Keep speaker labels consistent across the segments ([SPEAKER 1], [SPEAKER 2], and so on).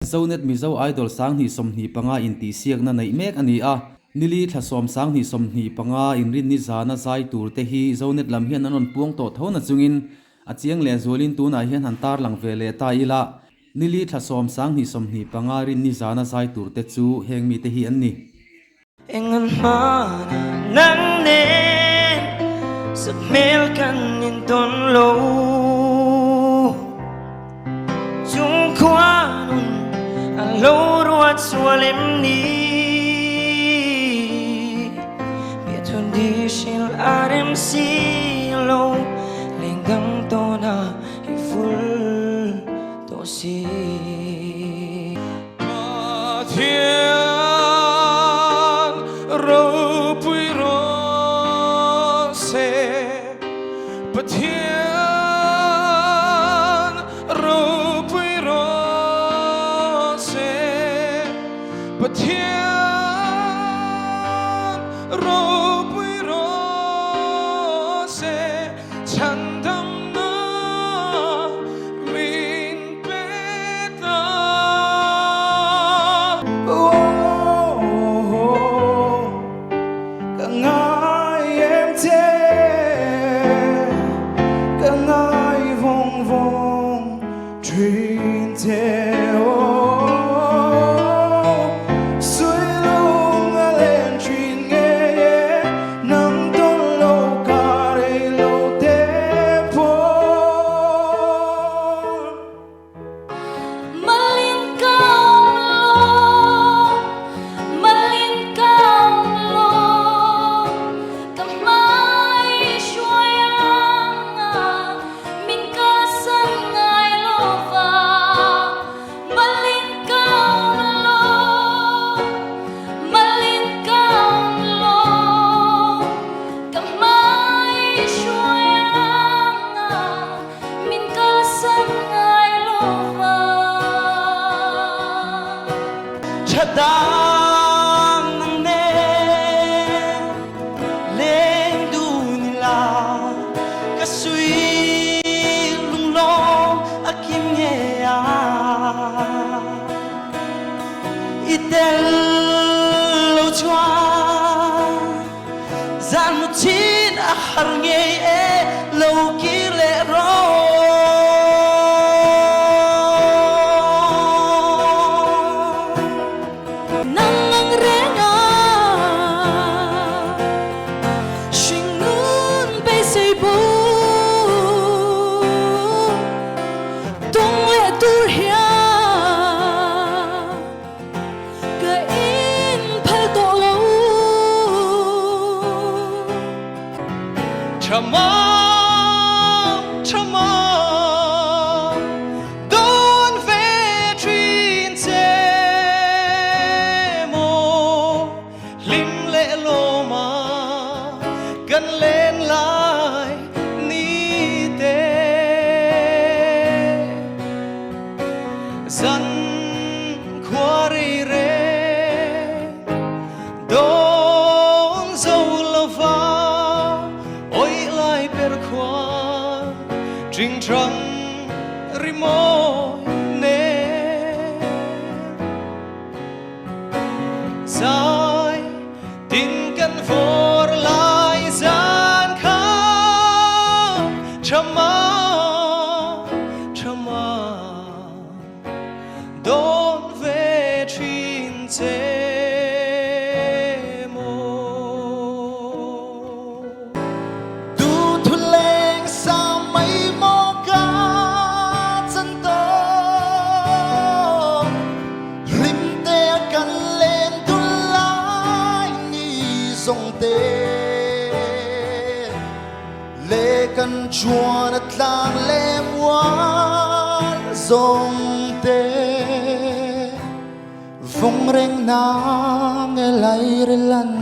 [SPEAKER 1] Zonet MIZO IDOL sang ni somni panga in tihsiak na nei mek ani a nili thlasom sang ni somni panga Inrinni zana zai tur te hi zonet lam hian anon puang to thona chungin achiang le zolin tuna hian hantar lang vele ta ila nili thlasom sang ni somni panga rinni zana zai tur te chu hengmi te hi anni
[SPEAKER 2] engan mana nang ne sa mel kan in ton lo chung kwanun alo ruat sualem ni biaton di shil arem si lo lenggang to na iful to si Chadang ne leng du nila kasui lung long akim ye ya itel lo chua zan mutin ahar nge e lo ki le ro Don't vetrin te mo lim le lo ma gan len lai ni te zan khwari re don zo lo va Trinh trăng rimo ne Zai tin căn vor lai gian kham Chama Don ve trin te
[SPEAKER 3] lê căn chua đất lang lem wan dòng tê vong reng nang lai re lan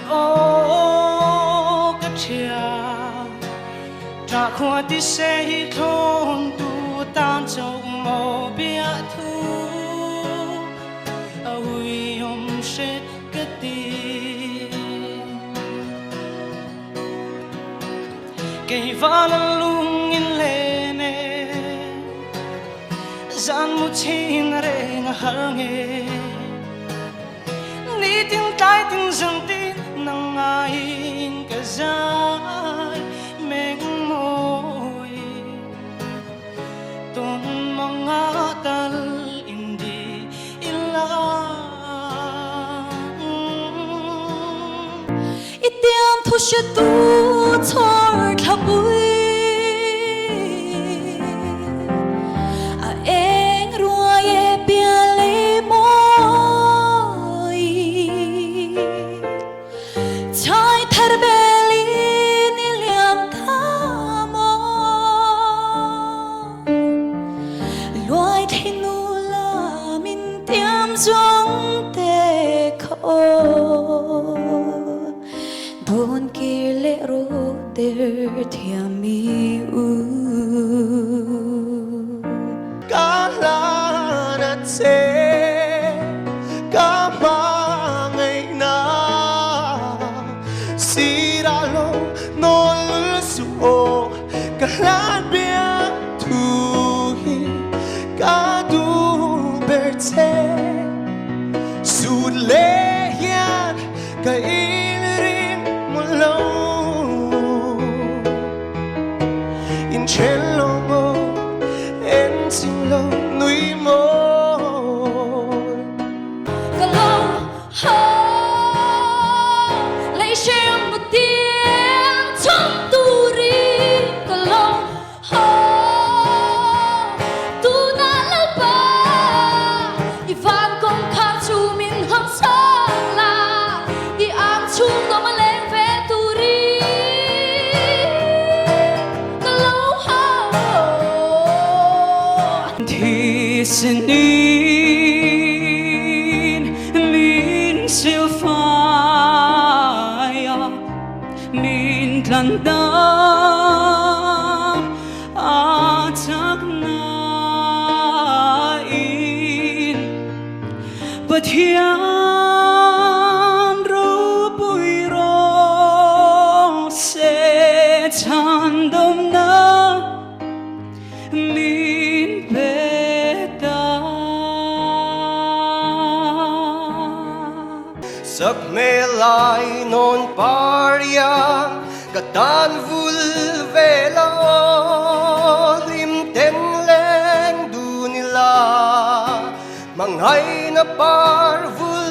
[SPEAKER 2] ô cái chia ta khoa ti se hi thôn tu tan trong mồ bia thu ui om se cái ti cây va lung in lê nè gian mu chin re nga hange ni ting tai ting zang tin nang ngain ka zai meng moi ton mga tal indi ilang
[SPEAKER 4] itiam thu she tu chor thabui buồn kia lệ rô der thiam mi u
[SPEAKER 3] cả là nát xe cả ba ngày na si ra lo nol suo cả là bia thu hi cả du berte sud le hian cả in một lâu in trên lòng em xin lâu núi môi
[SPEAKER 4] cả lâu lấy xem một tiếng trong tu ri cả lâu tu na lâu ba ivan con khát chu min hâm sang la i am chung có mà lên về tu ri cả lâu
[SPEAKER 2] thì xin in min siêu phai min lần da chắc na in bất hiền ru bụi ro sẽ chan đông na min về ta
[SPEAKER 3] sắc mê lại non pariang katan vul về lo lim ten lên du nila mangai na par vul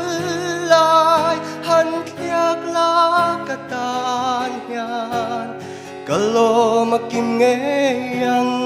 [SPEAKER 3] lại han thiak la katan yan kalo makim ngayon